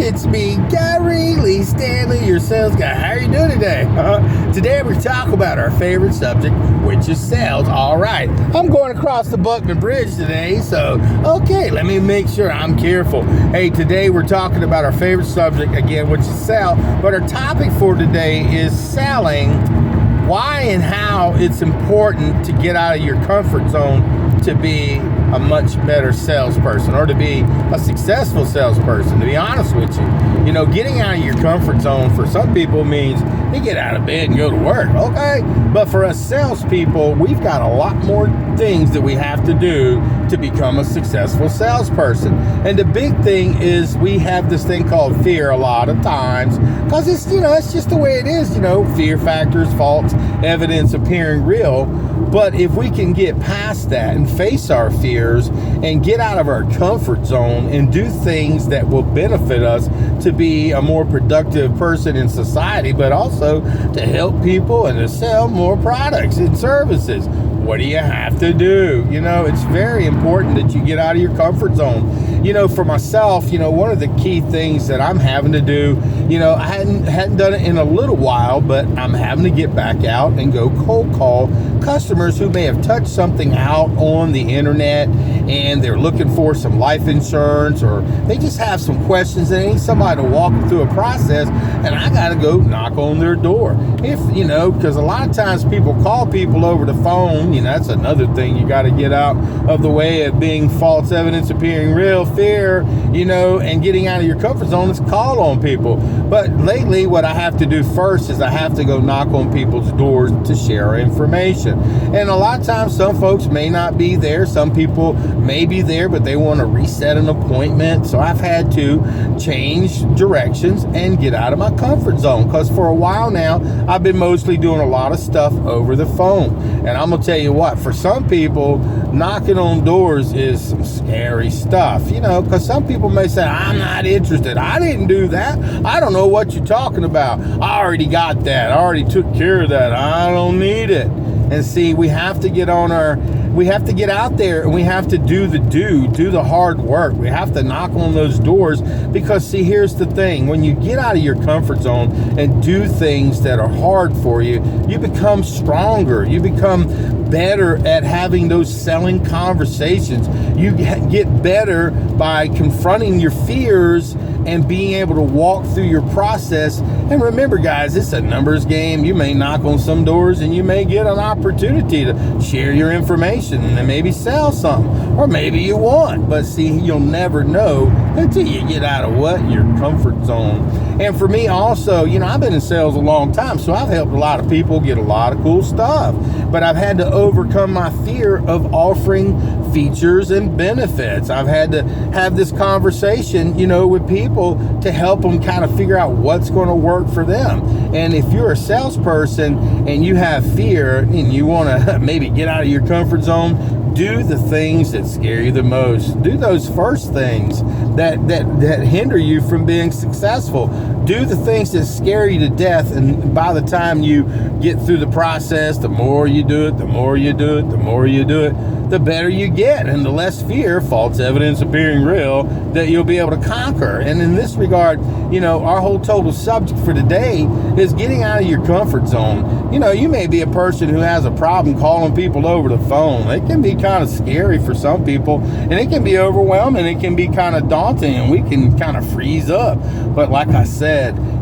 It's me, Gary Lee Stanley, your sales guy. How are you doing today? Today we're talking about our favorite subject, which is sales. All right, I'm going across the Buckman Bridge today, so okay, let me make sure I'm careful. Hey, today we're talking about our favorite subject again, which is sell. But our topic for today is selling. Why and how it's important to get out of your comfort zone to be a much better salesperson or to be a successful salesperson, to be honest with you. You know, getting out of your comfort zone for some people means you get out of bed and go to work, okay? But for us salespeople, we've got a lot more things that we have to do to become a successful salesperson. And the big thing is we have this thing called fear a lot of times because it's, you know, it's just the way it is, you know, fear factors, false evidence appearing real. But if we can get past that and face our fears and get out of our comfort zone and do things that will benefit us to be a more productive person in society, but also to help people and to sell more products and services, what do you have to do? You know, it's very important that you get out of your comfort zone. You know, for myself, you know, one of the key things that I'm having to do, you know, I hadn't done it in a little while, but I'm having to get back out and go cold call customers who may have touched something out on the internet and they're looking for some life insurance, or they just have some questions. They need somebody to walk them through a process, and I got to go knock on their door. If, you know, because a lot of times people call people over the phone. You know, that's another thing you got to get out of the way of being false evidence appearing real, fear, you know, and getting out of your comfort zone is call on people. But lately, what I have to do first is I have to go knock on people's doors to share information. And a lot of times, some folks may not be there. Some people may be there, but they want to reset an appointment. So I've had to change directions and get out of my comfort zone, because for a while now, I've been mostly doing a lot of stuff over the phone. And I'm going to tell you what, for some people, knocking on doors is some scary stuff, you know, because some people may say, I'm not interested. I didn't do that. I don't know what you're talking about. I already got that. I already took care of that. I don't need it. And see, we have to get out there and we have to do the hard work. We have to knock on those doors, because see, here's the thing. When you get out of your comfort zone and do things that are hard for you, you become stronger. You become better at having those selling conversations. You get better by confronting your fears and being able to walk through your process. And remember, guys, it's a numbers game. You may knock on some doors and you may get an opportunity to share your information and maybe sell something, or maybe you won't. But see, you'll never know until you get out of your comfort zone. And for me also, you know, I've been in sales a long time, so I've helped a lot of people get a lot of cool stuff. But I've had to overcome my fear of offering features and benefits. I've had to have this conversation, you know, with people to help them kind of figure out what's going to work for them. And if you're a salesperson and you have fear and you want to maybe get out of your comfort zone, do the things that scare you the most. Do those first things that hinder you from being successful. Do the things that scare you to death, and by the time you get through the process, the more you do it, the more you do it, the more you do it, the better you get, and the less fear, false evidence appearing real, that you'll be able to conquer. And in this regard, you know, our whole total subject for today is getting out of your comfort zone. You know, you may be a person who has a problem calling people over the phone. It can be kind of scary for some people, and it can be overwhelming. It can be kind of daunting, and we can kind of freeze up. But like I said,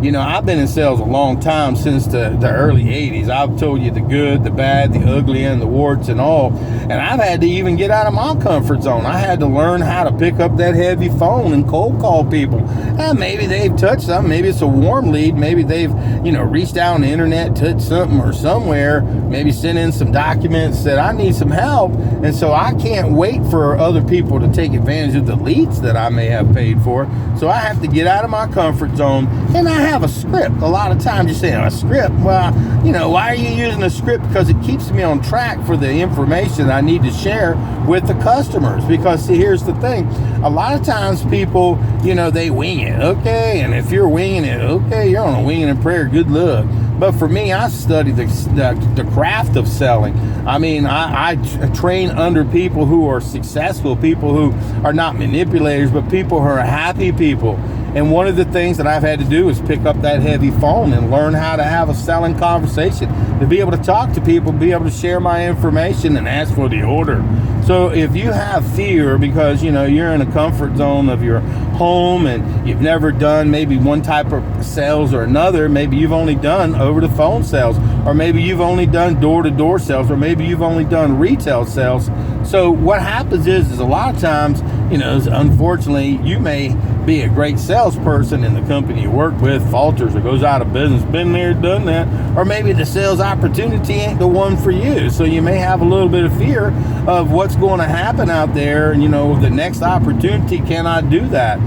you know, I've been in sales a long time, since the early 80s. I've told you the good, the bad, the ugly, and the warts and all. And I've had to even get out of my comfort zone. I had to learn how to pick up that heavy phone and cold call people. And maybe they've touched something. Maybe it's a warm lead. Maybe they've, you know, reached out on the internet, touched something or somewhere, maybe sent in some documents, said, I need some help. And so I can't wait for other people to take advantage of the leads that I may have paid for. So I have to get out of my comfort zone, and I have a script. A lot of times you say, a script? Well, you know, why are you using a script? Because it keeps me on track for the information I need to share with the customers. Because see, here's the thing. A lot of times people, you know, they wing it. Okay, and if you're winging it, okay, you're on a winging and prayer. Good luck. But for me, I study the craft of selling. I mean, I train under people who are successful, people who are not manipulators, but people who are happy people. And one of the things that I've had to do is pick up that heavy phone and learn how to have a selling conversation, to be able to talk to people, be able to share my information and ask for the order. So if you have fear because, you're in a comfort zone of your home and you've never done maybe one type of sales or another, maybe you've only done over the phone sales, or maybe you've only done door-to-door sales, or maybe you've only done retail sales. So what happens is a lot of times, unfortunately, you may be a great salesperson and the company you work with falters or goes out of business. Been there, done that. Or maybe the sales opportunity ain't the one for you. So you may have a little bit of fear of what's going to happen out there. The next opportunity, can I do that?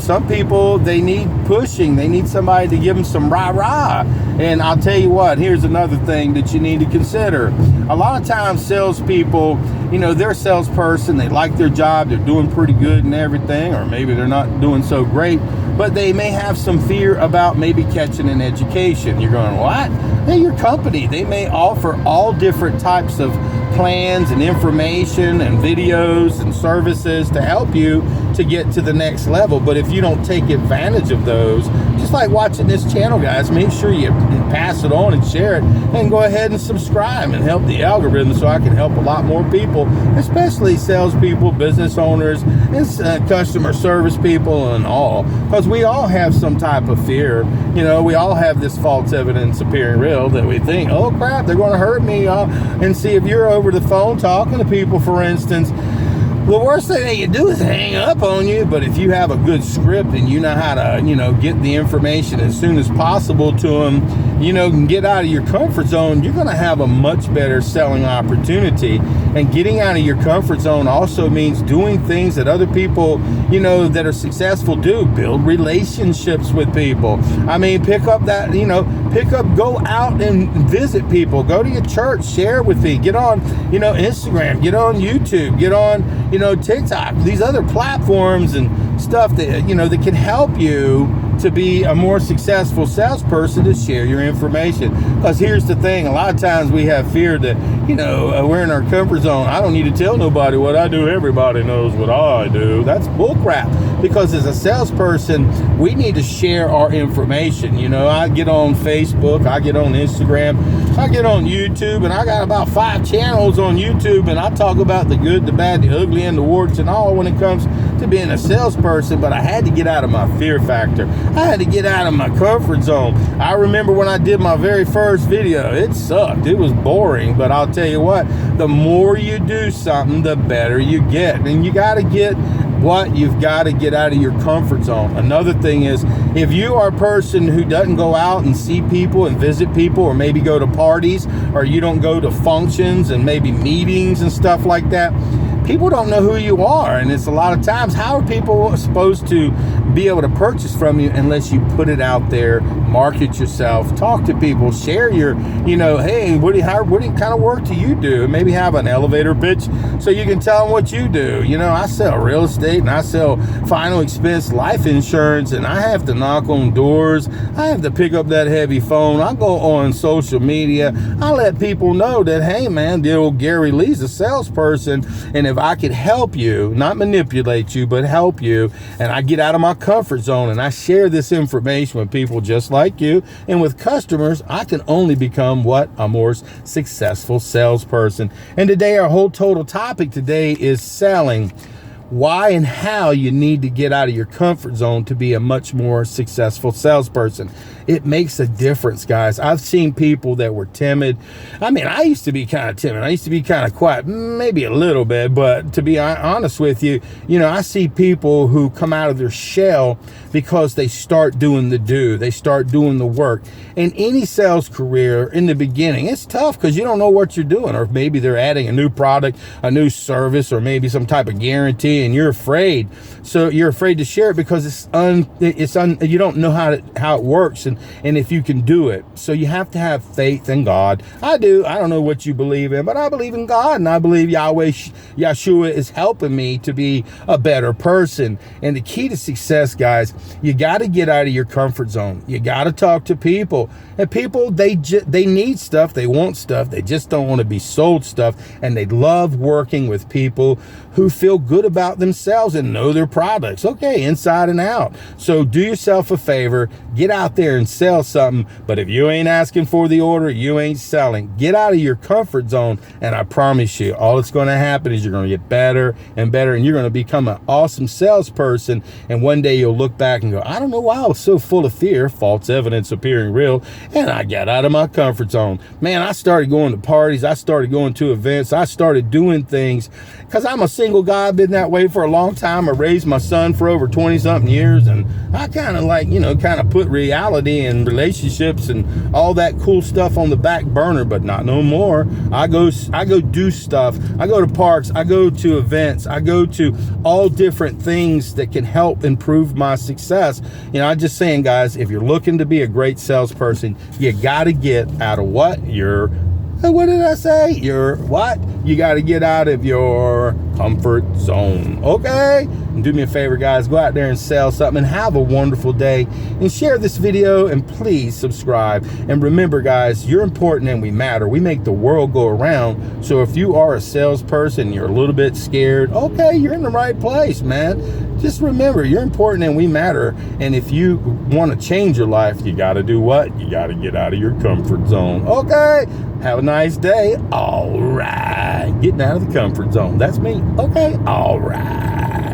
Some people, they need pushing. They need somebody to give them some rah-rah. And I'll tell you what, here's another thing that you need to consider. A lot of times salespeople, they're a salesperson, they like their job, they're doing pretty good and everything, or maybe they're not doing so great, but they may have some fear about maybe catching an education. You're going, what? Hey, your company, they may offer all different types of plans and information and videos and services to help you to get to the next level. But if you don't take advantage of those, just like watching this channel, guys, make sure you pass it on and share it, and go ahead and subscribe and help the algorithm so I can help a lot more people, especially salespeople, business owners, and customer service people and all, because we all have some type of fear. We all have this false evidence appearing real that we think, oh crap, they're going to hurt me. And see, if you're over the phone talking to people, for instance, the worst thing they can do is hang up on you. But if you have a good script and you know how to, get the information as soon as possible to them, and get out of your comfort zone, you're going to have a much better selling opportunity. And getting out of your comfort zone also means doing things that other people, that are successful do. Build relationships with people. I mean, go out and visit people. Go to your church, share with me. Get on, Instagram, get on YouTube, get on, TikTok, these other platforms and stuff that, that can help you to be a more successful salesperson, to share your information. Because here's the thing, a lot of times we have fear that, we're in our comfort zone. I don't need to tell nobody what I do. Everybody knows what I do. That's bullcrap. Because as a salesperson, we need to share our information. I get on Facebook, I get on Instagram, I get on YouTube, and I got about 5 channels on YouTube, and I talk about the good, the bad, the ugly, and the warts and all when it comes to being a salesperson. But I had to get out of my fear factor. I had to get out of my comfort zone. I remember when I did my very first video, it sucked. It was boring, but I'll tell you what, the more you do something, the better you get. And you got to get you've got to get out of your comfort zone. Another thing is, if you are a person who doesn't go out and see people and visit people, or maybe go to parties, or you don't go to functions and maybe meetings and stuff like that, people don't know who you are. And it's a lot of times, how are people supposed to be able to purchase from you unless you put it out there, market yourself, talk to people, share your, hey, what kind of work do you do? Maybe have an elevator pitch so you can tell them what you do. I sell real estate and I sell final expense life insurance, and I have to knock on doors. I have to pick up that heavy phone. I go on social media. I let people know that, hey man, the old Gary Lee's a salesperson, and if I could help you, not manipulate you, but help you, and I get out of my comfort zone and I share this information with people just like you and with customers, I can only become a more successful salesperson. And today, our whole total topic today is selling. Why and how you need to get out of your comfort zone to be a much more successful salesperson. It makes a difference, guys. I've seen people that were timid. I mean, I used to be kind of timid. I used to be kind of quiet, maybe a little bit, but to be honest with you, I see people who come out of their shell because they start doing they start doing the work. In any sales career, in the beginning, it's tough because you don't know what you're doing, or maybe they're adding a new product, a new service, or maybe some type of guarantee, and you're afraid. So you're afraid to share it because you don't know how it works and if you can do it. So you have to have faith in God. I do. I don't know what you believe in, but I believe in God, and I believe Yeshua is helping me to be a better person. And the key to success, guys, you got to get out of your comfort zone. You got to talk to people. And people, they need stuff. They want stuff. They just don't want to be sold stuff. And they love working with people who feel good about about themselves and know their products, okay, inside and out. So do yourself a favor, get out there and sell something. But if you ain't asking for the order, you ain't selling. Get out of your comfort zone, and I promise you, all that's going to happen is you're going to get better and better, and you're going to become an awesome salesperson. And one day you'll look back and go, I don't know why I was so full of fear, false evidence appearing real, and I got out of my comfort zone. Man, I started going to parties, I started going to events, I started doing things because I'm a single guy. I've been that way for a long time. I raised my son for over 20 something years, and I kind of like, kind of put reality and relationships and all that cool stuff on the back burner, but not no more. I go do stuff. I go to parks, I go to events, I go to all different things that can help improve my success. I'm just saying, guys, if you're looking to be a great salesperson, you got to get out of what did I say? You got to get out of your comfort zone, okay? And do me a favor, guys, go out there and sell something, and have a wonderful day, and share this video, and please subscribe. And remember, guys, you're important and we matter. We make the world go around. So if you are a salesperson, you're a little bit scared, okay, you're in the right place, man. Just remember, you're important and we matter. And if you want to change your life, you got to do what? You got to get out of your comfort zone, okay? Have a nice day. All right. Getting out of the comfort zone. That's me. Okay. All right.